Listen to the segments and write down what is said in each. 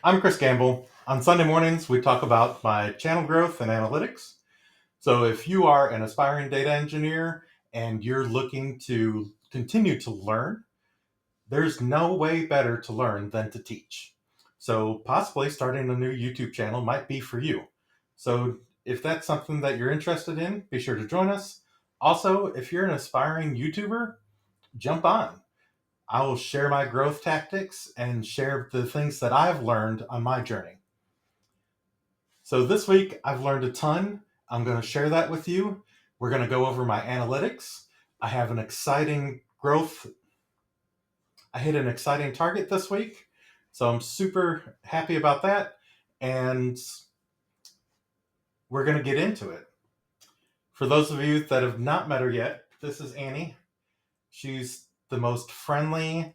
I'm Chris Gamble. On Sunday mornings, we talk about my channel growth and analytics. So, if you are an aspiring data engineer and you're looking to continue to learn, there's no way better to learn than to teach. So, possibly starting a new YouTube channel might be for you. So, if that's something that you're interested in, be sure to join us. Also, if you're an aspiring YouTuber, jump on. I will share my growth tactics and share the things that I've learned on my journey. So this week I've learned a ton. I'm going to share that with you. We're going to go over my analytics. I have an exciting growth. I hit an exciting target this week. So I'm super happy about that. And we're going to get into it. For those of you that have not met her yet, this is Annie. She's the most friendly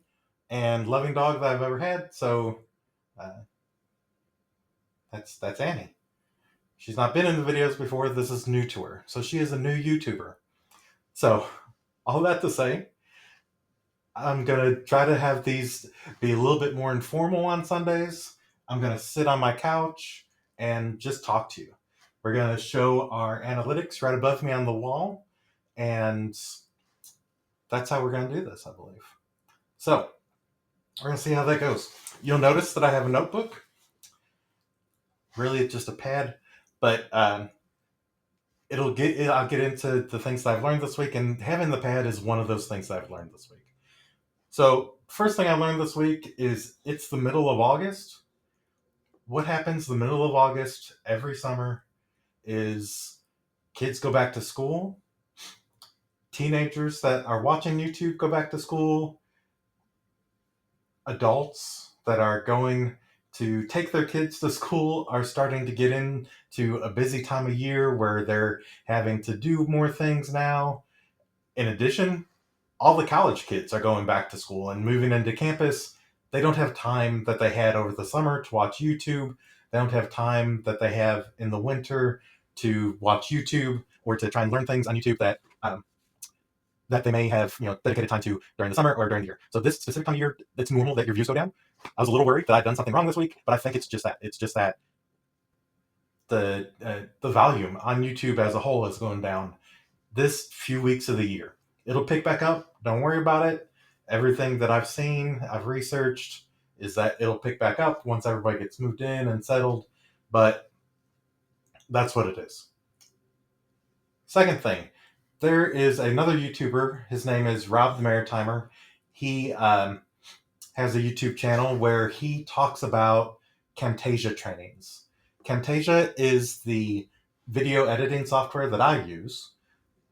and loving dog that I've ever had. So uh, that's Annie. She's not been in the videos before. This is new to her. So she is a new YouTuber. So all that to say, I'm going to try to have these be a little bit more informal on Sundays. I'm going to sit on my couch and just talk to you. We're going to show our analytics right above me on the wall. And that's how we're going to do this, I believe. So we're going to see how that goes. You'll notice that I have a notebook. Really, it's just a pad. But I'll get into the things that I've learned this week, and having the pad is one of those things that I've learned this week. So, first thing I learned this week is it's the middle of August. What happens the middle of August every summer is kids go back to school, teenagers that are watching YouTube go back to school, adults that are going to take their kids to school are starting to get into a busy time of year where they're having to do more things now. In addition, all the college kids are going back to school and moving into campus. They don't have time that they had over the summer to watch YouTube. They don't have time that they have in the winter to watch YouTube or to try and learn things on YouTube that they may have dedicated time to during the summer or during the year. So this specific time of year, it's normal that your views go down. I was a little worried that I'd done something wrong this week, but I think it's just that. It's just that the volume on YouTube as a whole is going down this few weeks of the year. It'll pick back up. Don't worry about it. Everything that I've seen, I've researched, is that it'll pick back up once everybody gets moved in and settled. But that's what it is. Second thing, there is another YouTuber. His name is Rob the Maritimer. He has a YouTube channel where he talks about Camtasia trainings. Camtasia is the video editing software that I use.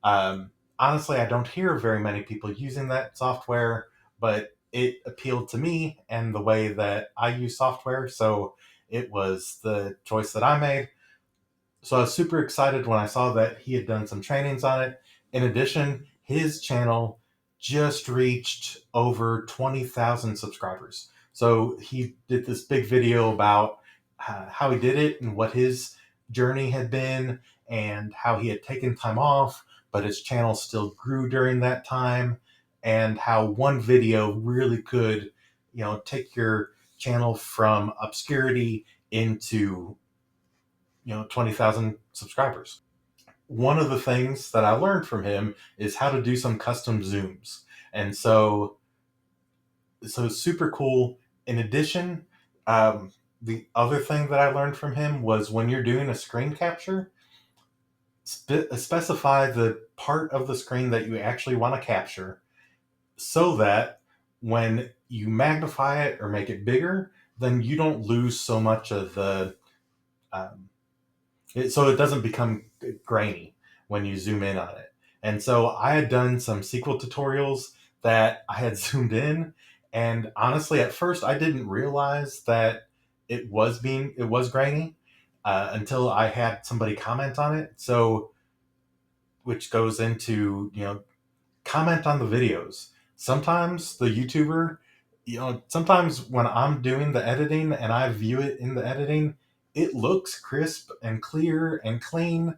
Honestly, I don't hear very many people using that software, but it appealed to me and the way that I use software, so it was the choice that I made. So I was super excited when I saw that he had done some trainings on it. In addition, his channel just reached over 20,000 subscribers. So he did this big video about how he did it and what his journey had been and how he had taken time off, but his channel still grew during that time, and how one video really could, take your channel from obscurity into 20,000 subscribers. One of the things that I learned from him is how to do some custom zooms. And so super cool. In addition, the other thing that I learned from him was when you're doing a screen capture, specify the part of the screen that you actually want to capture so that when you magnify it or make it bigger, then you don't lose so much of so it doesn't become grainy when you zoom in on it. And so I had done some SQL tutorials that I had zoomed in, and honestly, at first I didn't realize that it was grainy until I had somebody comment on it. So, which goes into comment on the videos. Sometimes the YouTuber, sometimes when I'm doing the editing and I view it in the editing, it looks crisp and clear and clean.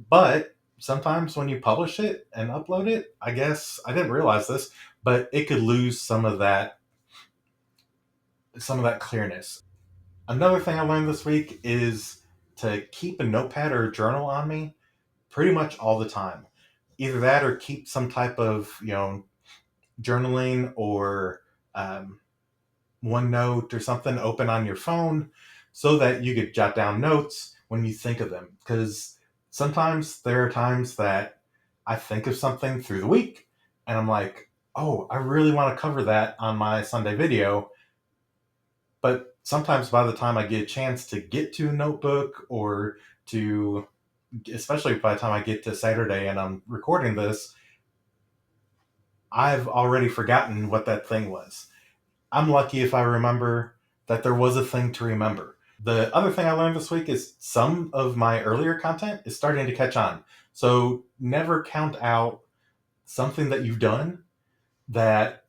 But sometimes when you publish it and upload it, I guess I didn't realize this, but it could lose some of that clearness. Another thing I learned this week is to keep a notepad or a journal on me pretty much all the time. Either that or keep some type of, journaling or um, OneNote or something open on your phone so that you could jot down notes when you think of them. Because sometimes there are times that I think of something through the week and I'm like, oh, I really want to cover that on my Sunday video. But sometimes by the time I get a chance to get to a notebook or to, especially by the time I get to Saturday and I'm recording this, I've already forgotten what that thing was. I'm lucky if I remember that there was a thing to remember. The other thing I learned this week is some of my earlier content is starting to catch on. So never count out something that you've done that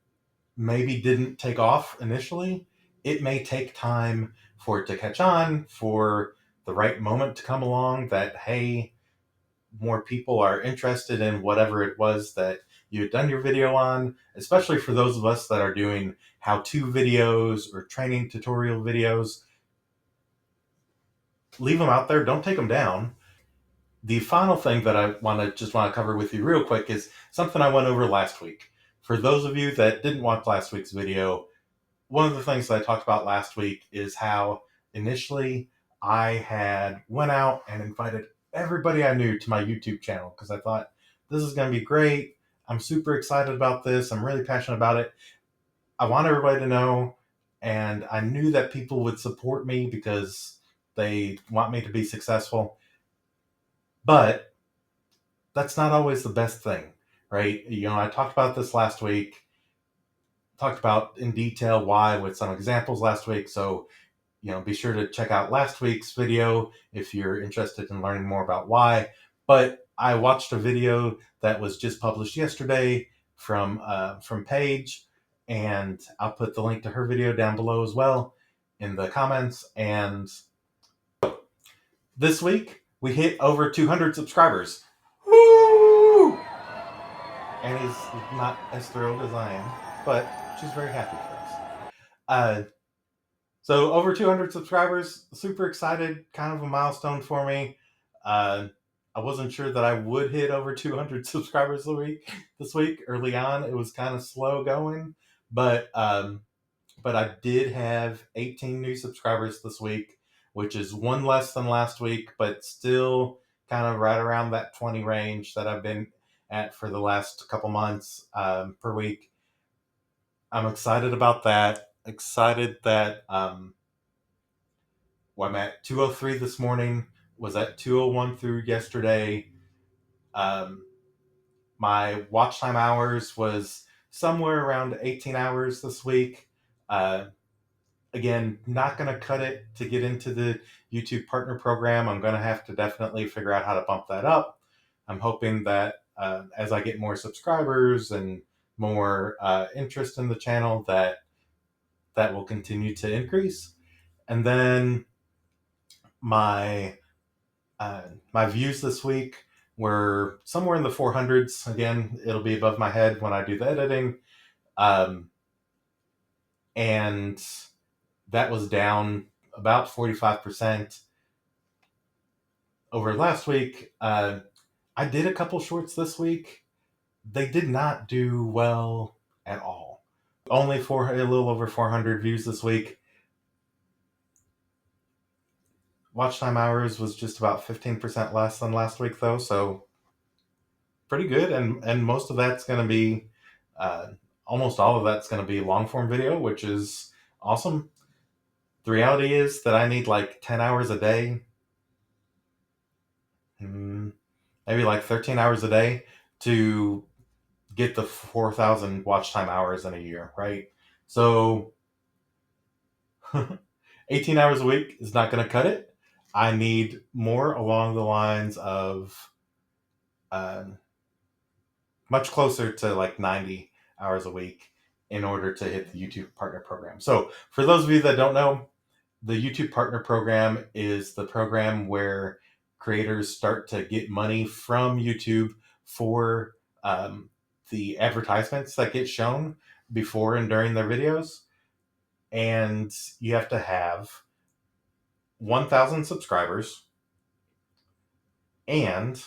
maybe didn't take off initially. It may take time for it to catch on, for the right moment to come along that, hey, more people are interested in whatever it was that you had done your video on, especially for those of us that are doing how-to videos or training tutorial videos. Leave them out there. Don't take them down. The final thing that I want to cover with you real quick is something I went over last week. For those of you that didn't watch last week's video, one of the things that I talked about last week is how initially I had went out and invited everybody I knew to my YouTube channel because I thought this is going to be great. I'm super excited about this. I'm really passionate about it. I want everybody to know, and I knew that people would support me because they want me to be successful. But that's not always the best thing, right? I talked about this last week, talked about in detail why with some examples last week. So be sure to check out last week's video if you're interested in learning more about why. But I watched a video that was just published yesterday from Paige, and I'll put the link to her video down below as well in the comments. And this week we hit over 200 subscribers. Woo! And is not as thrilled as I am, but she's very happy for us. So over 200 subscribers, super excited, kind of a milestone for me. I wasn't sure that I would hit over 200 subscribers this week. Early on, it was kind of slow going, but I did have 18 new subscribers this week, which is one less than last week, but still kind of right around that 20 range that I've been at for the last couple months per week. I'm excited about that. Excited that I'm at 203 this morning, was at 201 through yesterday. Um, my watch time hours was somewhere around 18 hours this week. Again, not going to cut it to get into the YouTube partner program. I'm going to have to definitely figure out how to bump that up. I'm hoping that as I get more subscribers and more interest in the channel, that will continue to increase. And then my my views this week were somewhere in the 400s. Again, it'll be above my head when I do the editing. And that was down about 45% over last week. I did a couple shorts this week. They did not do well at all. Only for a little over 400 views this week. Watch time hours was just about 15% less than last week, though, so pretty good. And most of that's going to be, almost all of that's going to be long form video, which is awesome. The reality is that I need like 10 hours a day, maybe like 13 hours a day to get the 4,000 watch time hours in a year, right? So 18 hours a week is not going to cut it. I need more along the lines of uh, much closer to like 90 hours a week in order to hit the YouTube Partner Program. So, for those of you that don't know, the YouTube Partner Program is the program where creators start to get money from YouTube for the advertisements that get shown before and during their videos. And you have to have 1,000 subscribers and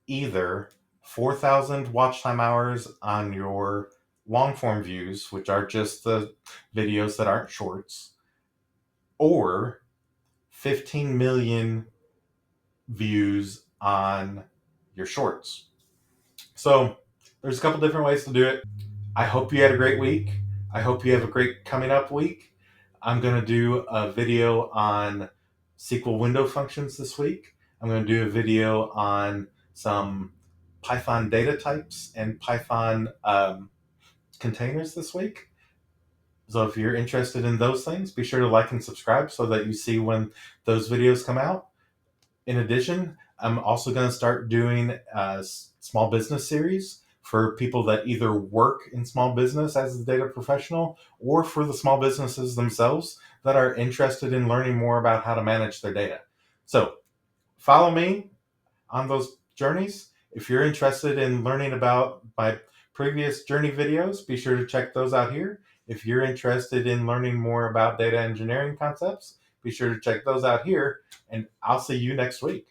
either 4,000 watch time hours on your long form views, which are just the videos that aren't shorts, or 15 million views on your shorts. So there's a couple different ways to do it. I hope you had a great week. I hope you have a great coming up week. I'm going to do a video on SQL window functions this week. I'm going to do a video on some Python data types and Python containers this week. So if you're interested in those things, be sure to like and subscribe so that you see when those videos come out. In addition, I'm also going to start doing a small business series for people that either work in small business as a data professional or for the small businesses themselves that are interested in learning more about how to manage their data. So follow me on those journeys. If you're interested in learning about my previous journey videos, be sure to check those out here. If you're interested in learning more about data engineering concepts, be sure to check those out here, and I'll see you next week.